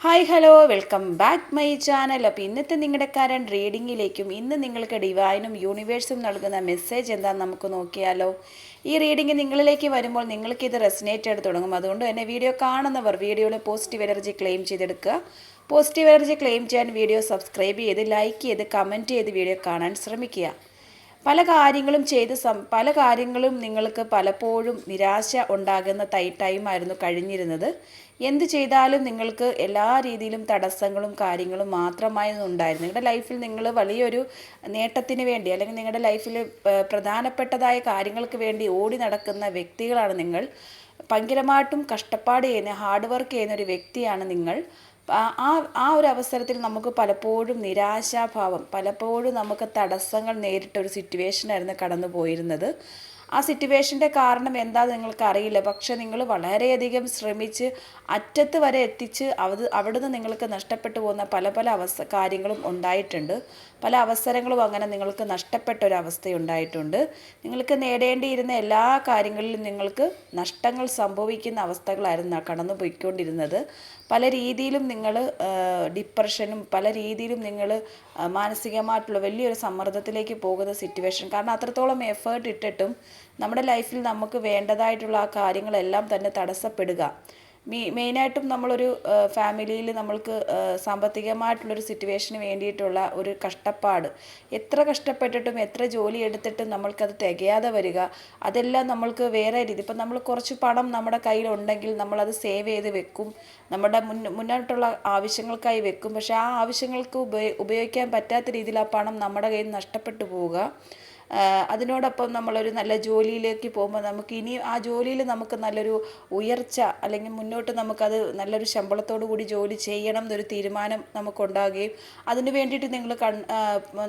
Hi hello welcome back my channel. അപ്പോൾ ഇന്നത്തെ നിങ്ങളുടെ കറണ്ട് റീഡിങ്ങിലേക്കും ഇന്ന് നിങ്ങൾക്ക് ഡിവൈനും യൂണിവേഴ്സും നൽകുന്ന മെസ്സേജ് എന്താണെന്ന് നമുക്ക് നോക്കിയാലോ. ഈ റീഡിംഗ് നിങ്ങളിലേക്ക് വരുമ്പോൾ നിങ്ങൾക്കിത് റെസനേറ്റ് ചെയ്ത് തുടങ്ങും. അതുകൊണ്ട് തന്നെ വീഡിയോ കാണുന്നവർ വീഡിയോയിൽ പോസിറ്റീവ് എനർജി ക്ലെയിം ചെയ്തെടുക്കുക. പോസിറ്റീവ് എനർജി ക്ലെയിം ചെയ്യാൻ വീഡിയോ സബ്സ്ക്രൈബ് ചെയ്ത് ലൈക്ക് ചെയ്ത് കമൻറ്റ് ചെയ്ത് വീഡിയോ കാണാൻ ശ്രമിക്കുക. പല കാര്യങ്ങളും നിങ്ങൾക്ക് പലപ്പോഴും നിരാശ ഉണ്ടാകുന്ന ടൈമായിരുന്നു കഴിഞ്ഞിരുന്നത്. എന്ത് ചെയ്താലും നിങ്ങൾക്ക് എല്ലാ രീതിയിലും തടസ്സങ്ങളും കാര്യങ്ങളും മാത്രമായിരുന്നു ഉണ്ടായിരുന്നു. നിങ്ങളുടെ ലൈഫിൽ നിങ്ങൾ വലിയൊരു നേട്ടത്തിന് വേണ്ടി അല്ലെങ്കിൽ നിങ്ങളുടെ ലൈഫിൽ പ്രധാനപ്പെട്ടതായ കാര്യങ്ങൾക്ക് വേണ്ടി ഓടി നടക്കുന്ന വ്യക്തികളാണ് നിങ്ങൾ. ഭയങ്കരമായിട്ടും കഷ്ടപ്പാട് ചെയ്യുന്ന ഹാർഡ് വർക്ക് ചെയ്യുന്ന ഒരു വ്യക്തിയാണ് നിങ്ങൾ. ആ ഒരു അവസരത്തിൽ നമുക്ക് പലപ്പോഴും നിരാശാഭാവം, പലപ്പോഴും നമുക്ക് തടസ്സങ്ങൾ നേരിട്ട ഒരു സിറ്റുവേഷനായിരുന്നു കടന്നു പോയിരുന്നത്. ആ സിറ്റുവേഷൻ്റെ കാരണം എന്താണെന്ന് നിങ്ങൾക്ക് അറിയില്ല. പക്ഷെ നിങ്ങൾ വളരെയധികം ശ്രമിച്ച് അറ്റത്ത് വരെ എത്തിച്ച് അവിടുന്ന് നിങ്ങൾക്ക് നഷ്ടപ്പെട്ടു പോകുന്ന പല കാര്യങ്ങളും ഉണ്ടായിട്ടുണ്ട്. പല അവസരങ്ങളും അങ്ങനെ നിങ്ങൾക്ക് നഷ്ടപ്പെട്ട ഒരു അവസ്ഥയുണ്ടായിട്ടുണ്ട്. നിങ്ങൾക്ക് നേടേണ്ടിയിരുന്ന എല്ലാ കാര്യങ്ങളിലും നിങ്ങൾക്ക് നഷ്ടങ്ങൾ സംഭവിക്കുന്ന അവസ്ഥകളായിരുന്നു കടന്നു പോയിക്കൊണ്ടിരുന്നത്. പല രീതിയിലും നിങ്ങൾ ഡിപ്രഷനും പല രീതിയിലും നിങ്ങൾ മാനസികമായിട്ടുള്ള വലിയൊരു സമ്മർദ്ദത്തിലേക്ക് പോകുന്ന സിറ്റുവേഷൻ. കാരണം അത്രത്തോളം എഫേർട്ട് ഇട്ടിട്ടും നമ്മുടെ ലൈഫിൽ നമുക്ക് വേണ്ടതായിട്ടുള്ള ആ കാര്യങ്ങളെല്ലാം തന്നെ തടസ്സപ്പെടുക. മെയിനായിട്ടും നമ്മളൊരു ഫാമിലിയിൽ നമ്മൾക്ക് സാമ്പത്തികമായിട്ടുള്ളൊരു സിറ്റുവേഷന് വേണ്ടിയിട്ടുള്ള ഒരു കഷ്ടപ്പാട്, എത്ര കഷ്ടപ്പെട്ടിട്ടും എത്ര ജോലി എടുത്തിട്ടും നമ്മൾക്കത് തികയാതെ വരിക. അതെല്ലാം നമ്മൾക്ക് വേറെ രീതി, ഇപ്പം നമ്മൾ കുറച്ച് പണം നമ്മുടെ കയ്യിലുണ്ടെങ്കിൽ നമ്മളത് സേവ് ചെയ്ത് വെക്കും, നമ്മുടെ മുന്നോട്ടുള്ള ആവശ്യങ്ങൾക്കായി വെക്കും. പക്ഷേ ആ ആവശ്യങ്ങൾക്ക് ഉപയോഗിക്കാൻ പറ്റാത്ത രീതിയിൽ ആ പണം നമ്മുടെ കയ്യിൽ നിന്ന് നഷ്ടപ്പെട്ടു പോവുക. അതിനോടൊപ്പം നമ്മളൊരു നല്ല ജോലിയിലേക്ക് പോകുമ്പോൾ നമുക്ക് ഇനി ആ ജോലിയിൽ നമുക്ക് നല്ലൊരു ഉയർച്ച അല്ലെങ്കിൽ മുന്നോട്ട് നമുക്കത് നല്ലൊരു ശമ്പളത്തോടു കൂടി ജോലി ചെയ്യണം എന്നൊരു തീരുമാനം നമുക്കുണ്ടാകുകയും അതിന് വേണ്ടിയിട്ട് നിങ്ങൾ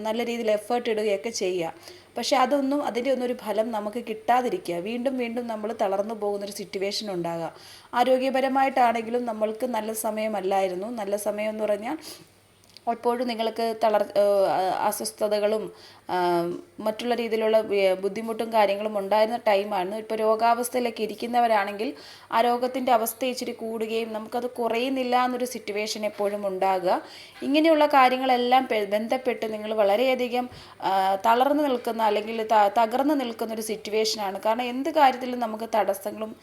നല്ല രീതിയിൽ എഫേർട്ട് ഇടുകയൊക്കെ ചെയ്യുക. പക്ഷേ അതിൻ്റെ ഒന്നും ഒരു ഫലം നമുക്ക് കിട്ടാതിരിക്കുക. വീണ്ടും വീണ്ടും നമ്മൾ തളർന്നു പോകുന്നൊരു സിറ്റുവേഷൻ ഉണ്ടാകുക. ആരോഗ്യപരമായിട്ടാണെങ്കിലും നമ്മൾക്ക് നല്ല സമയമല്ലായിരുന്നു. നല്ല സമയം എന്ന് പറഞ്ഞാൽ എപ്പോഴും നിങ്ങൾക്ക് അസ്വസ്ഥതകളും മറ്റുള്ള രീതിയിലുള്ള ബുദ്ധിമുട്ടും കാര്യങ്ങളും ഉണ്ടായിരുന്ന ടൈമാണ്. ഇപ്പോൾ രോഗാവസ്ഥയിലൊക്കെ ഇരിക്കുന്നവരാണെങ്കിൽ ആ രോഗത്തിൻ്റെ അവസ്ഥ ഇച്ചിരി കൂടുകയും നമുക്കത് കുറയുന്നില്ല എന്നൊരു സിറ്റുവേഷൻ എപ്പോഴും ഉണ്ടാകുക. ഇങ്ങനെയുള്ള കാര്യങ്ങളെല്ലാം ബന്ധപ്പെട്ട് നിങ്ങൾ വളരെയധികം തളർന്നു നിൽക്കുന്ന അല്ലെങ്കിൽ തകർന്നു നിൽക്കുന്നൊരു സിറ്റുവേഷനാണ്. കാരണം എന്ത് കാര്യത്തിലും നമുക്ക് തടസ്സങ്ങളും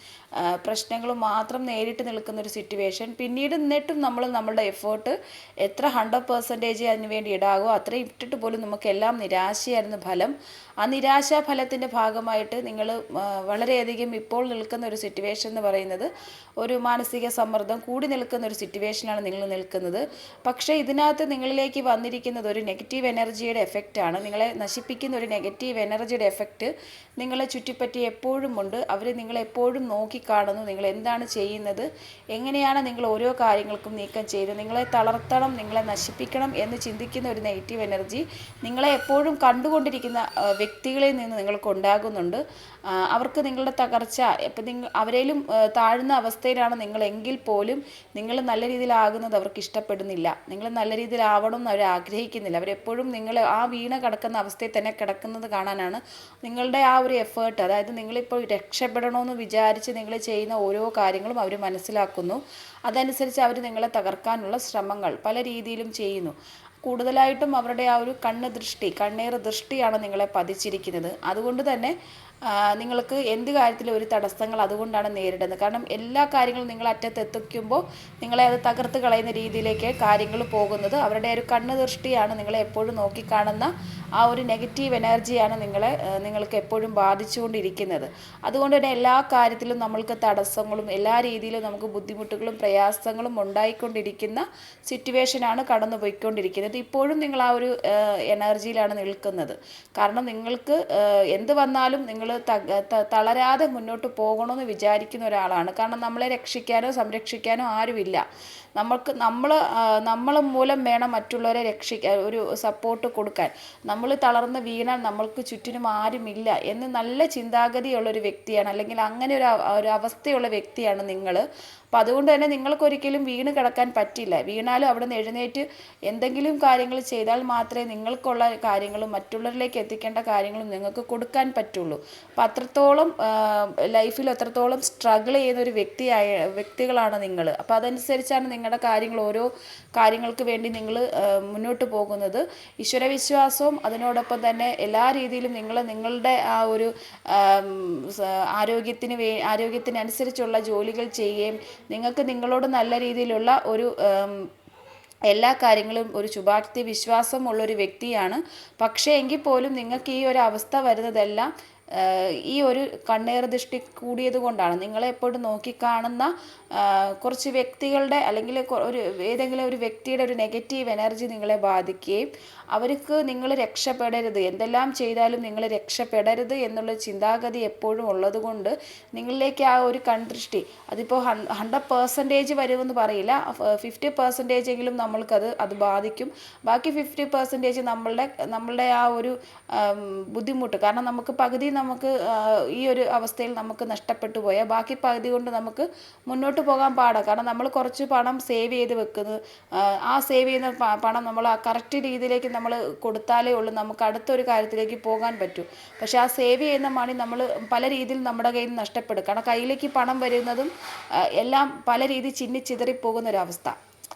പ്രശ്നങ്ങളും മാത്രം നേരിട്ട് നിൽക്കുന്നൊരു സിറ്റുവേഷൻ. പിന്നീട് എന്നിട്ടും നമ്മളുടെ എഫേർട്ട് എത്ര 100% അതിന് വേണ്ടി ഇടാകുമോ അത്രയും ഇട്ടിട്ട് പോലും നമുക്കെല്ലാം നിരാശയായിരുന്നു ഫലം. ആ നിരാശാ ഫലത്തിൻ്റെ ഭാഗമായിട്ട് നിങ്ങൾ വളരെയധികം ഇപ്പോൾ നിൽക്കുന്ന ഒരു സിറ്റുവേഷൻ എന്ന് പറയുന്നത് ഒരു മാനസിക സമ്മർദ്ദം കൂടി നിൽക്കുന്ന ഒരു സിറ്റുവേഷനാണ് നിങ്ങൾ നിൽക്കുന്നത്. പക്ഷേ ഇതിനകത്ത് നിങ്ങളിലേക്ക് വന്നിരിക്കുന്നത് ഒരു നെഗറ്റീവ് എനർജിയുടെ എഫക്റ്റാണ്. നിങ്ങളെ നശിപ്പിക്കുന്ന ഒരു നെഗറ്റീവ് എനർജിയുടെ എഫക്റ്റ് നിങ്ങളെ ചുറ്റിപ്പറ്റി എപ്പോഴും ഉണ്ട്. അവർ നിങ്ങളെപ്പോഴും നോക്കിക്കാണുന്നു, നിങ്ങൾ എന്താണ് ചെയ്യുന്നത്, എങ്ങനെയാണ് നിങ്ങൾ ഓരോ കാര്യങ്ങൾക്കും നീക്കം ചെയ്ത് നിങ്ങളെ തളർത്തണം, നിങ്ങളെ നശിപ്പിക്കണം എന്ന് ചിന്തിക്കുന്ന ഒരു നെഗറ്റീവ് എനർജി നിങ്ങളെ എപ്പോഴും കണ്ടുകൊണ്ടിരിക്കുന്ന വ്യക്തികളിൽ നിന്ന് നിങ്ങൾക്ക് ഉണ്ടാകുന്നുണ്ട്. അവർക്ക് നിങ്ങളുടെ തകർച്ച അവരേലും താഴ്ന്ന അവസ്ഥയിലാണ് നിങ്ങളെങ്കിൽ പോലും നിങ്ങൾ നല്ല രീതിയിലാകുന്നത് അവർക്ക് ഇഷ്ടപ്പെടുന്നില്ല. നിങ്ങൾ നല്ല രീതിയിലാവണം എന്ന് അവർ ആഗ്രഹിക്കുന്നില്ല. അവരെപ്പോഴും നിങ്ങൾ ആ വീണ കിടക്കുന്ന അവസ്ഥയിൽ തന്നെ കിടക്കുന്നത് കാണാനാണ് നിങ്ങളുടെ ആ ഒരു എഫേർട്ട്. അതായത് നിങ്ങളിപ്പോൾ രക്ഷപ്പെടണമെന്ന് വിചാരിച്ച് നിങ്ങൾ ചെയ്യുന്ന ഓരോ കാര്യങ്ങളും അവർ മനസ്സിലാക്കുന്നു. അതനുസരിച്ച് അവർ നിങ്ങളെ തകർക്കാനുള്ള ശ്രമങ്ങൾ പല രീതിയിലും ചെയ്യുന്നു. കൂടുതലായിട്ടും അവരുടെ ആ ഒരു കണ്ണീർ ദൃഷ്ടിയാണ് നിങ്ങളെ പതിച്ചിരിക്കുന്നത്. അതുകൊണ്ട് തന്നെ നിങ്ങൾക്ക് എന്ത് കാര്യത്തിലും ഒരു തടസ്സങ്ങൾ അതുകൊണ്ടാണ് നേരിടുന്നത്. കാരണം എല്ലാ കാര്യങ്ങളും നിങ്ങൾ അറ്റത്തെത്തിക്കുമ്പോൾ നിങ്ങളെ അത് തകർത്ത് കളയുന്ന രീതിയിലേക്ക് കാര്യങ്ങൾ പോകുന്നത് അവരുടെ ഒരു ദൃഷ്ടിയാണ്. നിങ്ങളെ എപ്പോഴും നോക്കിക്കാണുന്ന ആ ഒരു നെഗറ്റീവ് എനർജിയാണ് നിങ്ങൾക്ക് എപ്പോഴും ബാധിച്ചുകൊണ്ടിരിക്കുന്നത്. അതുകൊണ്ട് തന്നെ എല്ലാ കാര്യത്തിലും നമ്മൾക്ക് തടസ്സങ്ങളും എല്ലാ രീതിയിലും നമുക്ക് ബുദ്ധിമുട്ടുകളും പ്രയാസങ്ങളും ഉണ്ടായിക്കൊണ്ടിരിക്കുന്ന സിറ്റുവേഷനാണ് കടന്നു പോയിക്കൊണ്ടിരിക്കുന്നത്. ഇപ്പോഴും നിങ്ങൾ ആ ഒരു എനർജിയിലാണ് നിൽക്കുന്നത്. കാരണം നിങ്ങൾക്ക് എന്ത് വന്നാലും നിങ്ങൾ തളരാതെ മുന്നോട്ട് പോകണമെന്ന് വിചാരിക്കുന്ന ഒരാളാണ്. കാരണം നമ്മളെ രക്ഷിക്കാനോ സംരക്ഷിക്കാനോ ആരുമില്ല. നമ്മൾ മൂലം വേണം മറ്റുള്ളവരെ രക്ഷിക്കാൻ, ഒരു സപ്പോർട്ട് കൊടുക്കാൻ. നമ്മൾ തളർന്ന് വീണാൽ നമ്മൾക്ക് ചുറ്റിനും ആരുമില്ല എന്ന് നല്ല ചിന്താഗതിയുള്ളൊരു വ്യക്തിയാണ്, അല്ലെങ്കിൽ അങ്ങനെ ഒരു അവസ്ഥയുള്ള വ്യക്തിയാണ് നിങ്ങൾ. അപ്പോൾ അതുകൊണ്ട് തന്നെ നിങ്ങൾക്കൊരിക്കലും വീണ് കിടക്കാൻ പറ്റില്ല. വീണാലും അവിടെ നിന്ന് എഴുന്നേറ്റ് എന്തെങ്കിലും കാര്യങ്ങൾ ചെയ്താൽ മാത്രമേ നിങ്ങൾക്കുള്ള കാര്യങ്ങളും മറ്റുള്ളവരിലേക്ക് എത്തിക്കേണ്ട കാര്യങ്ങളും നിങ്ങൾക്ക് കൊടുക്കാൻ പറ്റുള്ളൂ. അപ്പോൾ അത്രത്തോളം ലൈഫിൽ അത്രത്തോളം സ്ട്രഗിൾ ചെയ്യുന്ന ഒരു വ്യക്തികളാണ് നിങ്ങൾ. അപ്പോൾ അതനുസരിച്ചാണ് നിങ്ങളുടെ കാര്യങ്ങൾ ഓരോ കാര്യങ്ങൾക്ക് വേണ്ടി നിങ്ങൾ മുന്നോട്ട് പോകുന്നത്. ഈശ്വരവിശ്വാസവും അതിനോടൊപ്പം തന്നെ എല്ലാ രീതിയിലും നിങ്ങളുടെ ആ ഒരു ആരോഗ്യത്തിനനുസരിച്ചുള്ള ജോലികൾ ചെയ്യുകയും നിങ്ങൾക്ക് നിങ്ങളോട് നല്ല രീതിയിലുള്ള ഒരു എല്ലാ കാര്യങ്ങളും ഒരു ശുഭാപ്തി വിശ്വാസമുള്ളൊരു വ്യക്തിയാണ്. പക്ഷേ എങ്കിൽ പോലും നിങ്ങൾക്ക് ഈ ഒരു അവസ്ഥ വരുന്നതെല്ലാം ഈ ഒരു കണ്ണേറ് ദൃഷ്ടി കൂടിയത് കൊണ്ടാണ്. നിങ്ങളെ എപ്പോഴും നോക്കിക്കാണുന്ന കുറച്ച് വ്യക്തികളുടെ അല്ലെങ്കിൽ ഏതെങ്കിലും ഒരു വ്യക്തിയുടെ ഒരു നെഗറ്റീവ് എനർജി നിങ്ങളെ ബാധിക്കുകയും അവർക്ക് നിങ്ങൾ രക്ഷപ്പെടരുത്, എന്തെല്ലാം ചെയ്താലും നിങ്ങൾ രക്ഷപ്പെടരുത് എന്നുള്ള ചിന്താഗതി എപ്പോഴും ഉള്ളത് കൊണ്ട് നിങ്ങളിലേക്ക് ആ ഒരു കൺദൃഷ്ടി അതിപ്പോൾ 100% വരുമെന്ന് പറയില്ല, 50% എങ്കിലും അത് ബാധിക്കും. ബാക്കി 50% നമ്മളുടെ ആ ഒരു ബുദ്ധിമുട്ട്, കാരണം നമുക്ക് പകുതി ഈ ഒരു അവസ്ഥയിൽ നമുക്ക് നഷ്ടപ്പെട്ടു പോയാൽ ബാക്കി പകുതി കൊണ്ട് നമുക്ക് മുന്നോട്ട് പോകാൻ പാടാണ്. കാരണം നമ്മൾ കുറച്ച് പണം സേവ് ചെയ്ത് വെക്കുന്നത്, ആ സേവ് ചെയ്യുന്ന പണം നമ്മൾ ആ കറക്റ്റ് രീതിയിലേക്ക് നമ്മൾ കൊടുത്താലേ ഉള്ളൂ നമുക്ക് അടുത്തൊരു കാര്യത്തിലേക്ക് പോകാൻ പറ്റൂ. പക്ഷേ ആ സേവ് ചെയ്യുന്ന മണി നമ്മൾ പല രീതിയിൽ നമ്മുടെ കയ്യിൽ നിന്ന് നഷ്ടപ്പെടും. കാരണം കയ്യിലേക്ക് പണം വരുന്നതും എല്ലാം പല രീതിയിൽ ചിന്നിച്ചിതറിപ്പോകുന്നൊരവസ്ഥ.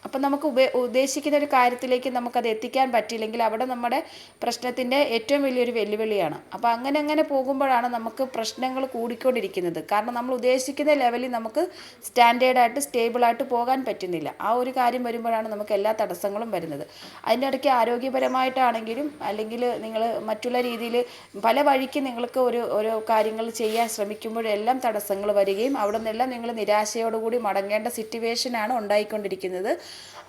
അപ്പം നമുക്ക് ഉദ്ദേശിക്കുന്ന ഒരു കാര്യത്തിലേക്ക് നമുക്കത് എത്തിക്കാൻ പറ്റിയില്ലെങ്കിൽ അവിടെ നമ്മുടെ പ്രശ്നത്തിൻ്റെ ഏറ്റവും വലിയൊരു വെല്ലുവിളിയാണ്. അപ്പോൾ അങ്ങനെ പോകുമ്പോഴാണ് നമുക്ക് പ്രശ്നങ്ങൾ കൂടിക്കൊണ്ടിരിക്കുന്നത്. കാരണം നമ്മൾ ഉദ്ദേശിക്കുന്ന ലെവലിൽ നമുക്ക് സ്റ്റാൻഡേർഡായിട്ട് സ്റ്റേബിളായിട്ട് പോകാൻ പറ്റുന്നില്ല. ആ ഒരു കാര്യം വരുമ്പോഴാണ് നമുക്ക് എല്ലാ തടസ്സങ്ങളും വരുന്നത്. അതിൻ്റെ ഇടയ്ക്ക് ആരോഗ്യപരമായിട്ടാണെങ്കിലും അല്ലെങ്കിൽ നിങ്ങൾ മറ്റുള്ള രീതിയിൽ പല വഴിക്ക് നിങ്ങൾക്ക് ഓരോ കാര്യങ്ങൾ ചെയ്യാൻ ശ്രമിക്കുമ്പോഴെല്ലാം തടസ്സങ്ങൾ വരികയും അവിടെ നിന്നെല്ലാം നിങ്ങൾ നിരാശയോടുകൂടി മടങ്ങേണ്ട സിറ്റുവേഷനാണ് ഉണ്ടായിക്കൊണ്ടിരിക്കുന്നത്.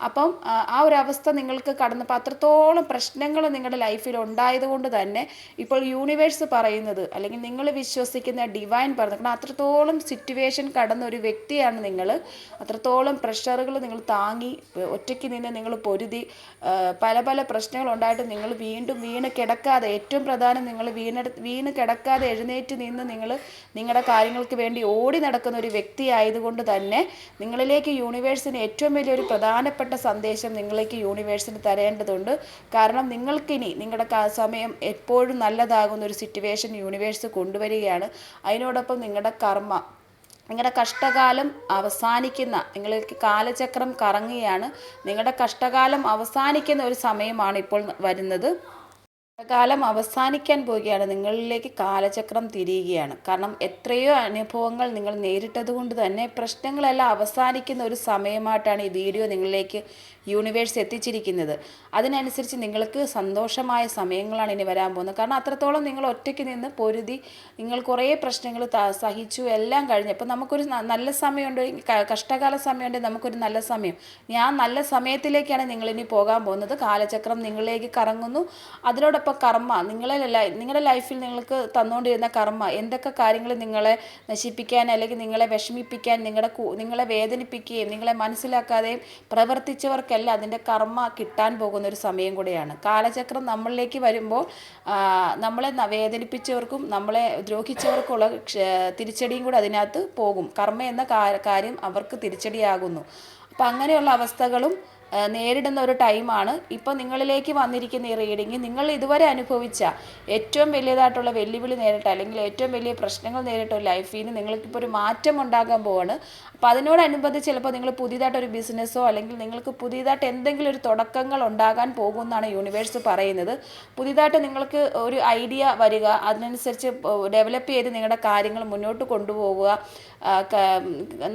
അപ്പം ആ ഒരു അവസ്ഥ നിങ്ങൾക്ക് കടന്നപ്പോൾ അത്രത്തോളം പ്രശ്നങ്ങൾ നിങ്ങളുടെ ലൈഫിൽ ഉണ്ടായതുകൊണ്ട് തന്നെ ഇപ്പോൾ യൂണിവേഴ്സ് പറയുന്നത് അല്ലെങ്കിൽ നിങ്ങൾ വിശ്വസിക്കുന്ന ഡിവൈൻ പറയുന്നത്, കാരണം അത്രത്തോളം സിറ്റുവേഷൻ കടന്ന ഒരു വ്യക്തിയാണ് നിങ്ങൾ. അത്രത്തോളം പ്രഷറുകൾ നിങ്ങൾ താങ്ങി ഒറ്റയ്ക്ക് നിന്ന് നിങ്ങൾ പൊരുതി പല പ്രശ്നങ്ങൾ ഉണ്ടായിട്ട് നിങ്ങൾ വീണ്ടും വീണ് കിടക്കാതെ, ഏറ്റവും പ്രധാനം നിങ്ങൾ വീണ് കിടക്കാതെ എഴുന്നേറ്റ് നിന്ന് നിങ്ങൾ നിങ്ങളുടെ കാര്യങ്ങൾക്ക് വേണ്ടി ഓടി നടക്കുന്ന ഒരു വ്യക്തി ആയതുകൊണ്ട് തന്നെ നിങ്ങളിലേക്ക് യൂണിവേഴ്സിന് ഏറ്റവും വലിയൊരു പ്രധാനപ്പെട്ട സന്ദേശം നിങ്ങളിലേക്ക് യൂണിവേഴ്സിന് തരേണ്ടതുണ്ട്. കാരണം നിങ്ങൾക്കിനി നിങ്ങളുടെ സമയം എപ്പോഴും നല്ലതാകുന്ന ഒരു സിറ്റുവേഷൻ യൂണിവേഴ്സ് കൊണ്ടുവരികയാണ്. അതിനോടൊപ്പം നിങ്ങളുടെ കഷ്ടകാലം അവസാനിക്കുന്ന, നിങ്ങൾക്ക് കാലചക്രം കറങ്ങുകയാണ്. നിങ്ങളുടെ കഷ്ടകാലം അവസാനിക്കുന്ന ഒരു സമയമാണ് ഇപ്പോൾ വരുന്നത്. കാലം അവസാനിക്കാൻ പോവുകയാണ്, നിങ്ങളിലേക്ക് കാലചക്രം തിരിയുകയാണ്. കാരണം എത്രയോ അനുഭവങ്ങൾ നിങ്ങൾ നേരിട്ടത് കൊണ്ട് തന്നെ പ്രശ്നങ്ങളെല്ലാം അവസാനിക്കുന്ന ഒരു സമയമായിട്ടാണ് ഈ വീഡിയോ നിങ്ങളിലേക്ക് യൂണിവേഴ്സ് എത്തിച്ചിരിക്കുന്നത്. അതിനനുസരിച്ച് നിങ്ങൾക്ക് സന്തോഷമായ സമയങ്ങളാണ് ഇനി വരാൻ പോകുന്നത്. കാരണം അത്രത്തോളം നിങ്ങൾ ഒറ്റയ്ക്ക് നിന്ന് പൊരുതി നിങ്ങൾ കുറേ പ്രശ്നങ്ങൾ സഹിച്ചു എല്ലാം കഴിഞ്ഞ് അപ്പോൾ നമുക്കൊരു നല്ല സമയമുണ്ട്, കഷ്ടകാല സമയമുണ്ട്, നമുക്കൊരു നല്ല സമയം. ആ നല്ല സമയത്തിലേക്കാണ് നിങ്ങളിനി പോകാൻ പോകുന്നത്. കാലചക്രം നിങ്ങളിലേക്ക് കറങ്ങുന്നു. അതിനോടൊപ്പം കർമ്മ നിങ്ങളുടെ ലൈഫിൽ നിങ്ങൾക്ക് തന്നുകൊണ്ടിരുന്ന കർമ്മ എന്തൊക്കെ കാര്യങ്ങൾ നിങ്ങളെ നശിപ്പിക്കാൻ അല്ലെങ്കിൽ നിങ്ങളെ വിഷമിപ്പിക്കാൻ നിങ്ങളെ വേദനിപ്പിക്കുകയും നിങ്ങളെ മനസ്സിലാക്കാതെയും പ്രവർത്തിച്ചവർക്കെല്ലാം അതിൻ്റെ കർമ്മ കിട്ടാൻ പോകുന്ന ഒരു സമയം കൂടെയാണ്. കാലചക്രം നമ്മളിലേക്ക് വരുമ്പോൾ നമ്മളെ വേദനിപ്പിച്ചവർക്കും നമ്മളെ ദ്രോഹിച്ചവർക്കുള്ള തിരിച്ചടിയും കൂടെ അതിനകത്ത് പോകും. കർമ്മ എന്ന കാര്യം അവർക്ക് തിരിച്ചടിയാകുന്നു. അപ്പം അങ്ങനെയുള്ള അവസ്ഥകളും നേരിടുന്ന ഒരു ടൈമാണ് ഇപ്പോൾ നിങ്ങളിലേക്ക് വന്നിരിക്കുന്ന ഈ റീഡിങ്. നിങ്ങൾ ഇതുവരെ അനുഭവിച്ച ഏറ്റവും വലിയതായിട്ടുള്ള വെല്ലുവിളി നേരിട്ട അല്ലെങ്കിൽ ഏറ്റവും വലിയ പ്രശ്നങ്ങൾ നേരിട്ട ഒരു ലൈഫിൽ നിന്ന് നിങ്ങൾക്കിപ്പോൾ ഒരു മാറ്റം ഉണ്ടാകാൻ പോവാണ്. അപ്പോൾ അതിനോടനുബന്ധിച്ച് ചിലപ്പോൾ നിങ്ങൾ പുതിയതായിട്ടൊരു ബിസിനസ്സോ അല്ലെങ്കിൽ നിങ്ങൾക്ക് പുതിയതായിട്ട് എന്തെങ്കിലും ഒരു തുടക്കങ്ങൾ ഉണ്ടാകാൻ പോകുമെന്നാണ് യൂണിവേഴ്സ് പറയുന്നത്. പുതിയതായിട്ട് നിങ്ങൾക്ക് ഒരു ഐഡിയ വരിക, അതിനനുസരിച്ച് ഡെവലപ്പ് ചെയ്ത് നിങ്ങളുടെ കാര്യങ്ങൾ മുന്നോട്ട് കൊണ്ടുപോകുക.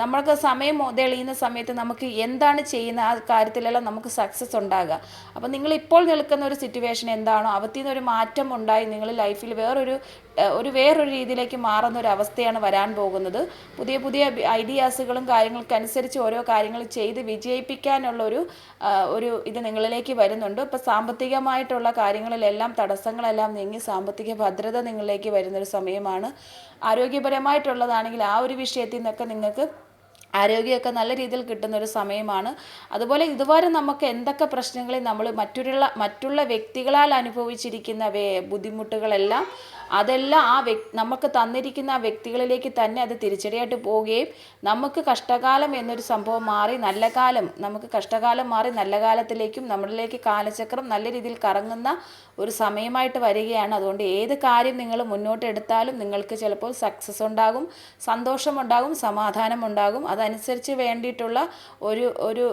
നമ്മൾക്ക് സമയം തെളിയുന്ന സമയത്ത് നമുക്ക് എന്താണ് ചെയ്യുന്ന ആ കാര്യത്തിലെല്ലാം നമുക്ക് സക്സസ് ഉണ്ടാകുക. അപ്പോൾ നിങ്ങളിപ്പോൾ നിൽക്കുന്ന ഒരു സിറ്റുവേഷൻ എന്താണോ അവത്തിൽ നിന്നൊരു മാറ്റം ഉണ്ടായി നിങ്ങൾ ലൈഫിൽ വേറൊരു രീതിയിലേക്ക് മാറുന്ന ഒരു അവസ്ഥയാണ് വരാൻ പോകുന്നത്. പുതിയ ഐഡിയാസുകളും കാര്യങ്ങൾക്കനുസരിച്ച് ഓരോ കാര്യങ്ങൾ ചെയ്ത് വിജയിപ്പിക്കാനുള്ള ഒരു ഇത് നിങ്ങളിലേക്ക് വരുന്നുണ്ട്. ഇപ്പോൾ സാമ്പത്തികമായിട്ടുള്ള കാര്യങ്ങളിലെല്ലാം തടസ്സങ്ങളെല്ലാം നീങ്ങി സാമ്പത്തിക ഭദ്രത നിങ്ങളിലേക്ക് വരുന്നൊരു സമയമാണ്. ആരോഗ്യപരമായിട്ടുള്ളതാണെങ്കിൽ ആ ഒരു വിഷയത്തിൽ നിന്നൊക്കെ നിങ്ങൾക്ക് ആരോഗ്യമൊക്കെ നല്ല രീതിയിൽ കിട്ടുന്നൊരു സമയമാണ്. അതുപോലെ ഇതുവരെ നമുക്ക് എന്തൊക്കെ പ്രശ്നങ്ങളിൽ നമ്മൾ മറ്റുള്ള വ്യക്തികളാൽ അനുഭവിച്ചിരിക്കുന്ന ബുദ്ധിമുട്ടുകളെല്ലാം അതെല്ലാം നമുക്ക് തന്നിരിക്കുന്ന ആ വ്യക്തികളിലേക്ക് തന്നെ അത് തിരിച്ചടിയായിട്ട് പോവുകയും നമുക്ക് കഷ്ടകാലം എന്നൊരു സംഭവം മാറി നല്ല കാലം, നമുക്ക് കഷ്ടകാലം മാറി നല്ല കാലത്തിലേക്കും നമ്മളിലേക്ക് കാലചക്രം നല്ല രീതിയിൽ കറങ്ങുന്ന ഒരു സമയമായിട്ട് വരികയാണ്. അതുകൊണ്ട് ഏത് കാര്യം നിങ്ങൾ മുന്നോട്ട് എടുത്താലും നിങ്ങൾക്ക് ചിലപ്പോൾ സക്സസ് ഉണ്ടാകും, സന്തോഷമുണ്ടാകും, സമാധാനമുണ്ടാകും. അതനുസരിച്ച് വേണ്ടിയിട്ടുള്ള ഒരു ഒരു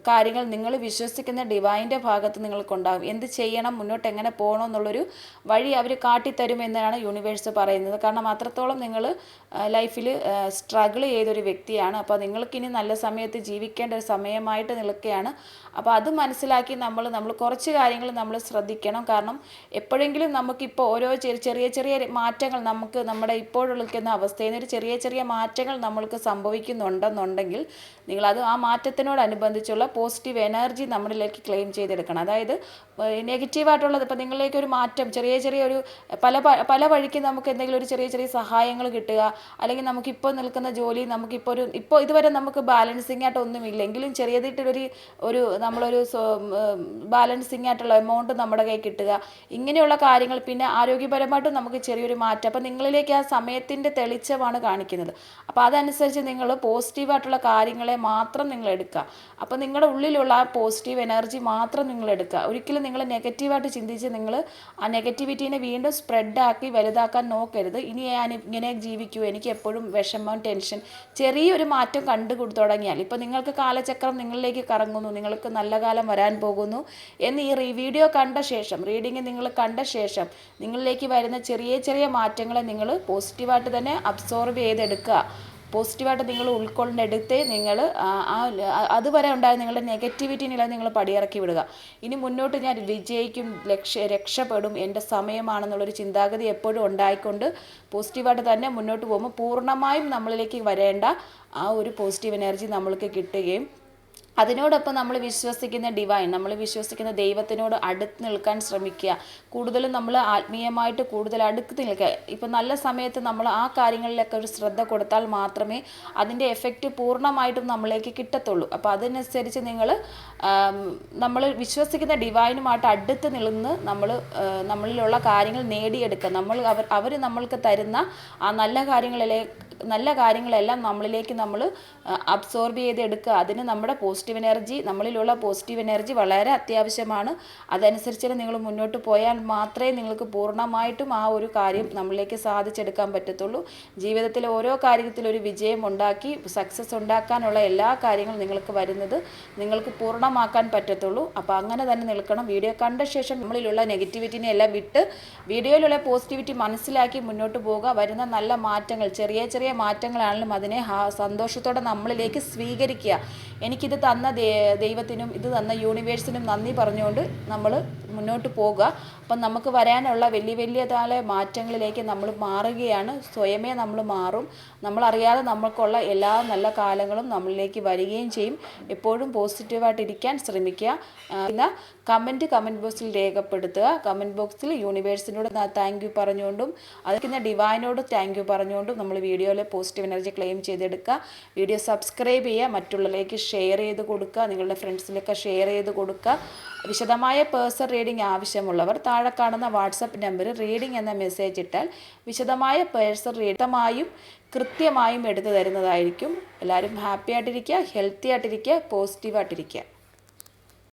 കാര്യങ്ങൾ നിങ്ങൾ വിശ്വസിക്കുന്ന ഡിവൈൻ്റെ ഭാഗത്ത് നിങ്ങൾക്കുണ്ടാകും. എന്ത് ചെയ്യണം, മുന്നോട്ട് എങ്ങനെ പോകണം എന്നുള്ളൊരു വഴി അവർ കാട്ടിത്തരുമെന്നാണ് യൂണിവേഴ്സ് പറയുന്നത്. കാരണം അത്രത്തോളം നിങ്ങൾ ലൈഫിൽ സ്ട്രഗിൾ ചെയ്തൊരു വ്യക്തിയാണ്. അപ്പോൾ നിങ്ങൾക്കിനി നല്ല സമയത്ത് ജീവിക്കേണ്ട ഒരു സമയമായിട്ട് നിൽക്കുകയാണ്. അപ്പോൾ അത് മനസ്സിലാക്കി നമ്മൾ കുറച്ച് കാര്യങ്ങൾ നമ്മൾ ശ്രദ്ധിക്കണം. കാരണം എപ്പോഴെങ്കിലും നമുക്കിപ്പോൾ ഓരോ ചെറിയ ചെറിയ മാറ്റങ്ങൾ നമുക്ക് നമ്മുടെ ഇപ്പോഴുള്ള അവസ്ഥയിൽ നിന്ന് ഒരു ചെറിയ ചെറിയ മാറ്റങ്ങൾ നമ്മൾക്ക് സംഭവിക്കുന്നുണ്ടെന്നുണ്ടെങ്കിൽ നിങ്ങളത് ആ മാറ്റത്തിനോടനുബന്ധിച്ചുള്ള പോസിറ്റീവ് എനർജി നമ്മളിലേക്ക് ക്ലെയിം ചെയ്തെടുക്കണം. അതായത് നെഗറ്റീവായിട്ടുള്ളത് ഇപ്പോൾ നിങ്ങളിലേക്ക് ഒരു മാറ്റം ചെറിയ ഒരു പല വഴിക്ക് നമുക്ക് എന്തെങ്കിലും ഒരു ചെറിയ സഹായങ്ങൾ കിട്ടുക, അല്ലെങ്കിൽ നമുക്കിപ്പോൾ നിൽക്കുന്ന ജോലി ഇപ്പോൾ ഇതുവരെ നമുക്ക് ബാലൻസിങ് ആയിട്ട് ഒന്നുമില്ലെങ്കിലും ചെറിയതായിട്ടൊരു നമ്മളൊരു ബാലൻസിങ് ആയിട്ടുള്ള എമൗണ്ട് നമ്മുടെ കയ്യിൽ കിട്ടുക, ഇങ്ങനെയുള്ള കാര്യങ്ങൾ. പിന്നെ ആരോഗ്യപരമായിട്ടും നമുക്ക് ചെറിയൊരു മാറ്റം. അപ്പോൾ നിങ്ങളിലേക്ക് ആ സമയത്തിൻ്റെ തെളിച്ചമാണ് കാണിക്കുന്നത്. അപ്പോൾ അതനുസരിച്ച് നിങ്ങൾ പോസിറ്റീവായിട്ടുള്ള കാര്യങ്ങളെ മാത്രം നിങ്ങൾ എടുക്കുക. അപ്പോൾ നിങ്ങളുടെ ഉള്ളിലുള്ള ആ പോസിറ്റീവ് എനർജി മാത്രം നിങ്ങൾ എടുക്കുക. ഒരിക്കലും നിങ്ങൾ നെഗറ്റീവായിട്ട് ചിന്തിച്ച് നിങ്ങൾ ആ നെഗറ്റിവിറ്റീനെ വീണ്ടും സ്പ്രെഡാക്കി വലുതാക്കാൻ നോക്കരുത്. ഇനി ഞാൻ ഇങ്ങനെ ജീവിക്കൂ, എനിക്ക് എപ്പോഴും വിഷമം, ടെൻഷൻ, ചെറിയൊരു മാറ്റം കണ്ടു തുടങ്ങിയാൽ ഇപ്പോൾ നിങ്ങൾക്ക് കാലചക്രം നിങ്ങളിലേക്ക് കറങ്ങുന്നു, നിങ്ങൾക്ക് നല്ല കാലം വരാൻ പോകുന്നു എന്ന് ഈ വീഡിയോ കണ്ട ശേഷം, റീഡിങ് നിങ്ങൾ കണ്ട ശേഷം നിങ്ങളിലേക്ക് വരുന്ന ചെറിയ മാറ്റങ്ങളെ നിങ്ങൾ പോസിറ്റീവായിട്ട് തന്നെ അബ്സോർബ് ചെയ്തെടുക്കുക. പോസിറ്റീവായിട്ട് നിങ്ങൾ ഉൾക്കൊണ്ടെടുത്തേ നിങ്ങൾ അതുവരെ ഉണ്ടായ നിങ്ങളുടെ നെഗറ്റിവിറ്റിനെല്ലാം നിങ്ങൾ പടിയിറക്കി വിടുക. ഇനി മുന്നോട്ട് ഞാൻ വിജയിക്കും, രക്ഷപ്പെടും, എൻ്റെ സമയമാണെന്നുള്ളൊരു ചിന്താഗതി എപ്പോഴും ഉണ്ടായിക്കൊണ്ട് പോസിറ്റീവായിട്ട് തന്നെ മുന്നോട്ട് പോകുമ്പോൾ പൂർണ്ണമായും നമ്മളിലേക്ക് വരേണ്ട ആ ഒരു പോസിറ്റീവ് എനർജി നമ്മൾക്ക് കിട്ടുകയും അതിനോടൊപ്പം നമ്മൾ വിശ്വസിക്കുന്ന ഡിവൈൻ, നമ്മൾ വിശ്വസിക്കുന്ന ദൈവത്തിനോട് അടുത്ത് നിൽക്കാൻ ശ്രമിക്കുക. കൂടുതലും നമ്മൾ ആത്മീയമായിട്ട് കൂടുതൽ അടുത്ത് നിൽക്കുക. ഇപ്പം നല്ല സമയത്ത് നമ്മൾ ആ കാര്യങ്ങളിലൊക്കെ ഒരു ശ്രദ്ധ കൊടുത്താൽ മാത്രമേ അതിൻ്റെ എഫക്റ്റ് പൂർണ്ണമായിട്ടും നമ്മളിലേക്ക് കിട്ടത്തുള്ളൂ. അപ്പോൾ അതനുസരിച്ച് നമ്മൾ വിശ്വസിക്കുന്ന ഡിവൈനുമായിട്ട് അടുത്ത് നിന്ന് നമ്മളിലുള്ള കാര്യങ്ങൾ നേടിയെടുക്കുക. അവർ നമ്മൾക്ക് തരുന്ന ആ നല്ല കാര്യങ്ങളെല്ലാം നമ്മളിലേക്ക് നമ്മൾ അബ്സോർബ് ചെയ്തെടുക്കുക. അതിന് നമ്മുടെ നമ്മളിലുള്ള പോസിറ്റീവ് എനർജി വളരെ അത്യാവശ്യമാണ്. അതനുസരിച്ച് നിങ്ങൾ മുന്നോട്ട് പോയാൽ മാത്രമേ നിങ്ങൾക്ക് പൂർണ്ണമായിട്ടും ആ ഒരു കാര്യം നമ്മളിലേക്ക് സാധിച്ചെടുക്കാൻ പറ്റത്തുള്ളൂ. ജീവിതത്തിൽ ഓരോ കാര്യത്തിലും ഒരു വിജയം ഉണ്ടാക്കി സക്സസ് ഉണ്ടാക്കാനുള്ള എല്ലാ കാര്യങ്ങളും നിങ്ങൾക്ക് പൂർണ്ണമാക്കാൻ പറ്റത്തുള്ളൂ. അപ്പോൾ അങ്ങനെ തന്നെ നിൽക്കണം. വീഡിയോ കണ്ട ശേഷം നമ്മളിലുള്ള നെഗറ്റിവിറ്റിനെ എല്ലാം വിട്ട് വീഡിയോയിലുള്ള പോസിറ്റിവിറ്റി മനസ്സിലാക്കി മുന്നോട്ട് പോവുക. വരുന്ന നല്ല മാറ്റങ്ങൾ, ചെറിയ മാറ്റങ്ങളാണെങ്കിലും അതിനെ സന്തോഷത്തോടെ നമ്മളിലേക്ക് സ്വീകരിക്കുക. എനിക്കിത് തന്ന ദൈവത്തിനും ഇത് തന്ന യൂണിവേഴ്സിനും നന്ദി പറഞ്ഞുകൊണ്ട് നമ്മൾ മുന്നോട്ട് പോകുക. അപ്പം നമുക്ക് വരാനുള്ള വലിയതായ മാറ്റങ്ങളിലേക്ക് നമ്മൾ മാറുകയാണ്. സ്വയമേ നമ്മൾ മാറും. നമ്മളറിയാതെ നമ്മൾക്കുള്ള എല്ലാ നല്ല കാലങ്ങളും നമ്മളിലേക്ക് വരികയും ചെയ്യും. എപ്പോഴും പോസിറ്റീവായിട്ടിരിക്കാൻ ശ്രമിക്കുക. പിന്നെ കമൻറ്റ് ബോക്സിൽ രേഖപ്പെടുത്തുക. കമൻറ്റ് ബോക്സിൽ യൂണിവേഴ്സിനോട് താങ്ക് യു പറഞ്ഞുകൊണ്ടും അതിന് ഡിവൈനോട് താങ്ക് യു പറഞ്ഞുകൊണ്ടും നമ്മൾ വീഡിയോയിലെ പോസിറ്റീവ് എനർജി ക്ലെയിം ചെയ്തെടുക്കുക. വീഡിയോ സബ്സ്ക്രൈബ് ചെയ്യുക, മറ്റുള്ളവരിലേക്ക് ഷെയർ ചെയ്ത് കൊടുക്കുക, നിങ്ങളുടെ ഫ്രണ്ട്സിലൊക്കെ ഷെയർ ചെയ്ത് കൊടുക്കുക. വിശദമായ പേഴ്സണൽ റീഡിംഗ് ആവശ്യമുള്ളവർ താഴെ കാണുന്ന വാട്സപ്പ് നമ്പറിൽ റീഡിംഗ് എന്ന മെസ്സേജ് ഇട്ടാൽ വിശദമായ പേഴ്സണൽ റീഡിംഗ് കൃത്യമായും എടുത്തു തരുന്നതായിരിക്കും. എല്ലാവരും ഹാപ്പി ആയിട്ടിരിക്കുക, ഹെൽത്തി ആയിട്ടിരിക്കുക, പോസിറ്റീവായിട്ടിരിക്കുക.